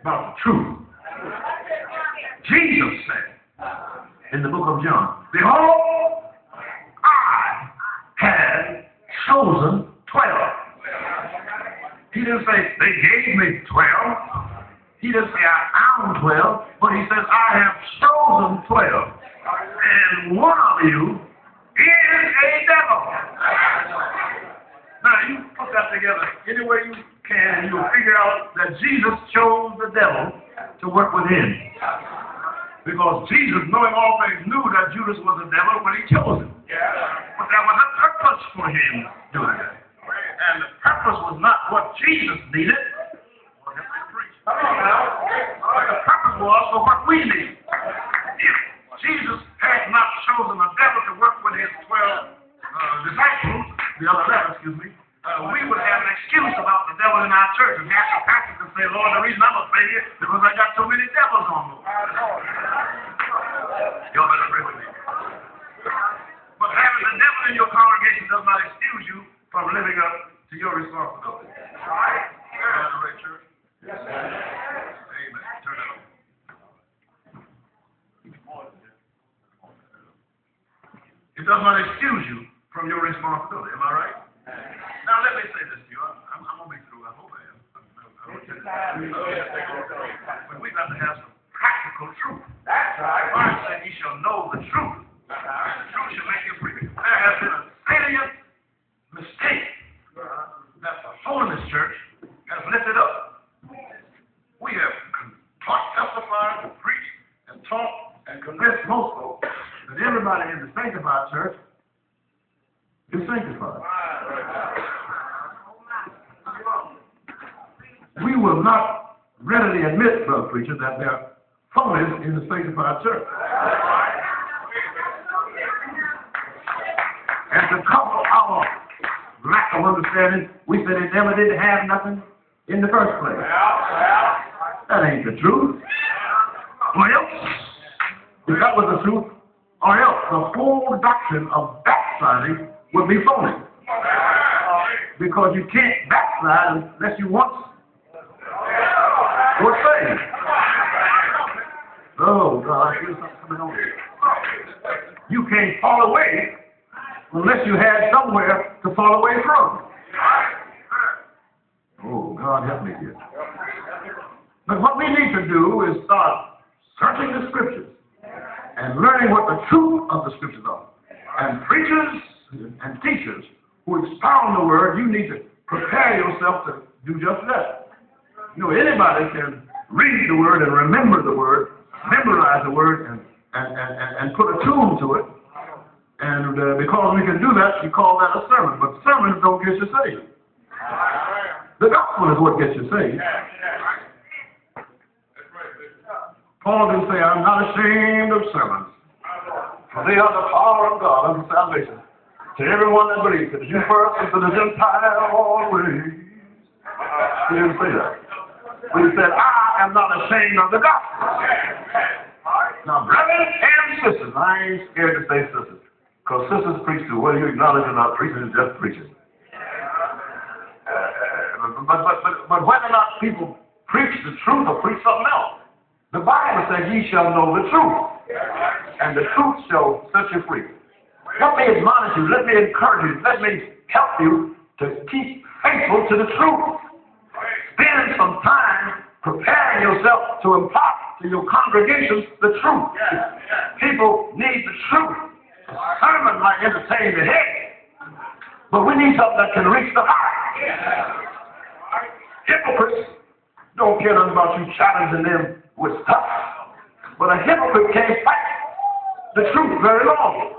about the truth. Jesus said in the book of John, behold, I have chosen 12. He didn't say they gave me 12. He didn't say I found 12, but he says I have chosen 12. And one of you is a devil. Now you put that together any way you can, and you'll figure out that Jesus chose the devil to work with him. Because Jesus, knowing all things, knew that Judas was a devil when he chose him. But there was a purpose for him doing that. And the purpose was not what Jesus needed. The purpose was for what we need. If Jesus had not chosen a devil to work with his 12 disciples, the other 11, we would have an excuse about the devil in our church. And have the pastor to say, Lord, the reason I'm a failure is because I got so many devils on me. Y'all better pray with me. But having the devil in your congregation does not excuse you from living up to your responsibility. Right, church? Yes. Amen. Turn it on. It does not excuse you from your responsibility. Am I right? Now let me say this to you. I'm going to be through. I hope I am. But we've got to have some practical truth. That's right. God said ye shall know the truth. And the truth shall make you free. There has been a salient mistake that the Holiness Church has lifted up. We have taught, testified, and preached, and taught, and convinced most folks that everybody in the sanctified church is sanctified. We will not readily admit, brother preacher, that there are phonies in the sanctified church. And to cover our lack of understanding, we said they never did have nothing in the first place. That ain't the truth. Or else, if that was the truth, or else the whole doctrine of backsliding would be phony. Because you can't backslide unless you once were saved. Oh, God, I feel something coming on here. You can't fall away unless you had somewhere to fall away from. Oh, God, help me here. But what we need to do is start searching the Scriptures and learning what the truth of the Scriptures are. And preachers and teachers who expound the Word, you need to prepare yourself to do just that. You know, anybody can read the Word and remember the Word, memorize the Word, and put a tune to it. And because we can do that, you call that a sermon. But sermons don't get you saved. The gospel is what gets you saved. Paul didn't say, I'm not ashamed of sermons, for they are the power of God unto salvation to everyone that believes, to the Jew first and to the Gentile always. He didn't say that. But he said, I am not ashamed of the gospel. Now, brothers and sisters, I ain't scared to say sisters, because sisters preach too. Whether you acknowledge or not, preaching is just preaching. But whether or not people preach the truth or preach something else, the Bible says, ye shall know the truth, and the truth shall set you free. Let me admonish you, let me encourage you, let me help you to keep faithful to the truth. Spend some time preparing yourself to impart to your congregations the truth. People need the truth. A sermon might entertain the head, but we need something that can reach the heart. Hypocrites don't care nothing about you challenging them with stuff. But a hypocrite can't fight the truth very long.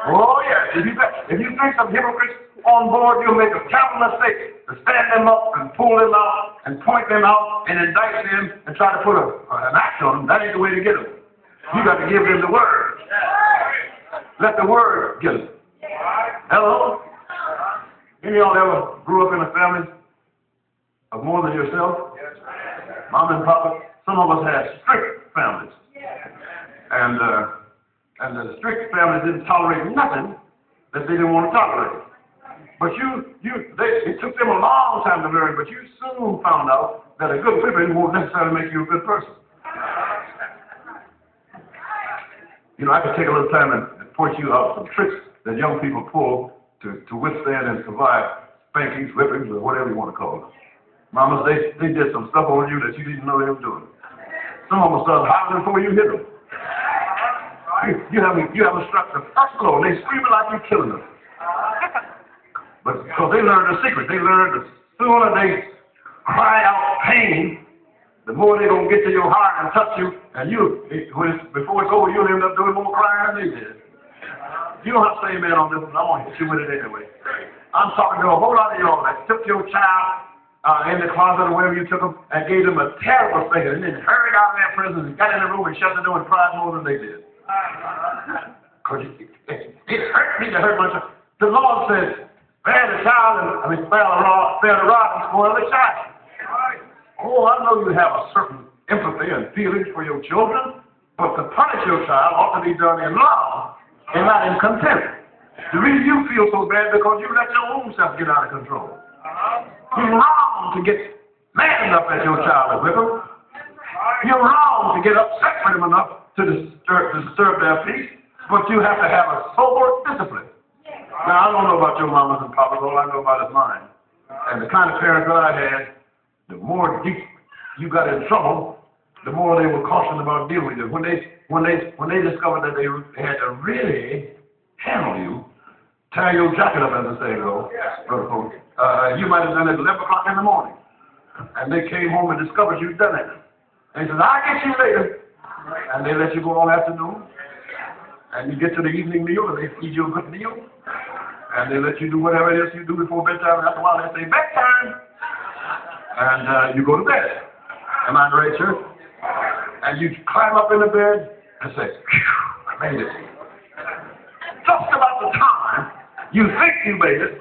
Oh, yes. If you bring some hypocrites on board, you'll make a terrible mistake to stand them up and pull them out and point them out and indict them and try to put an act on them. That ain't the way to get them. You got to give them the word. Let the word get them. Hello? Any of y'all ever grew up in a family of more than yourself? Mom and Papa. Some of us had strict families. And the strict families didn't tolerate nothing that they didn't want to tolerate. But it took them a long time to learn, but you soon found out that a good whipping won't necessarily make you a good person. You know, I could take a little time and point you out some tricks that young people pull to withstand and survive spankings, whippings, or whatever you want to call them. Mamas, they did some stuff on you that you didn't know they were doing. Some of them started hollering before you hit them. You haven't struck the first blow, and they screaming like you're killing them. But because they learned the secret, they learned the sooner they cry out pain, the more they're going to get to your heart and touch you, and before it's over, you'll end up doing more crying than they did. You don't have to say amen on this one. I'm going to hit you with it anyway. I'm talking to a whole lot of y'all that took your child in the closet or wherever you took them and gave them a terrible thing, and then hurried out of their prison and got in the room and shut the door and cried more than they did. Because it hurt me to hurt my child. The Lord said, spare the rod and spoil the child. Oh, I know you have a certain empathy and feelings for your children, but to punish your child ought to be done in love and not in contempt. The reason you feel so bad is because you let your own self get out of control. You're wrong to get mad enough at your child and whip them. You're wrong to get upset with them enough to disturb their peace, but you have to have a sober discipline. Now, I don't know about your mamas and papas, all I know about is mine. And the kind of parents that I had, the more deep you got in trouble, the more they were cautious about dealing with you. When they discovered that they had to really handle you, tie your jacket up, as the saying goes, brother folks, you might have done it at 11 o'clock in the morning. And they came home and discovered you'd done it. And he says, I'll get you later. And they let you go all afternoon. And you get to the evening meal, and they feed you a good meal. And they let you do whatever it is you do before bedtime. And after a while, they say, bedtime. And you go to bed. Am I right, church? And you climb up in the bed and say, phew, I made it. Just about the time you think you made it,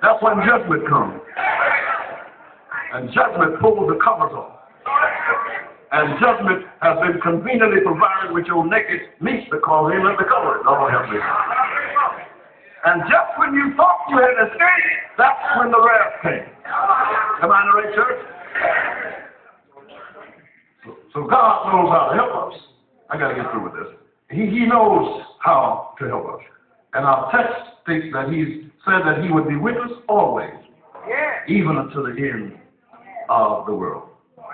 that's when judgment comes. And judgment pulls the covers off. And judgment has been conveniently provided with your naked meat because they let the cover it. Lord help me. And just when you thought you had escaped, that's when the wrath came. Am I in the right, church? So God knows how to help us. I got to get through with this. He knows how to help us. And our text states that He said that He would be with us always, even until the end of the world.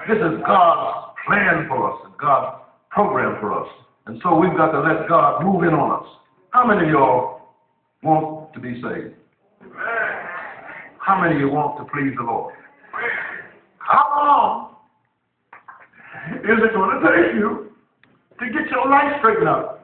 This is God's plan for us, God's program for us. And so we've got to let God move in on us. How many of y'all want to be saved? How many of you want to please the Lord? How long is it going to take you to get your life straightened out?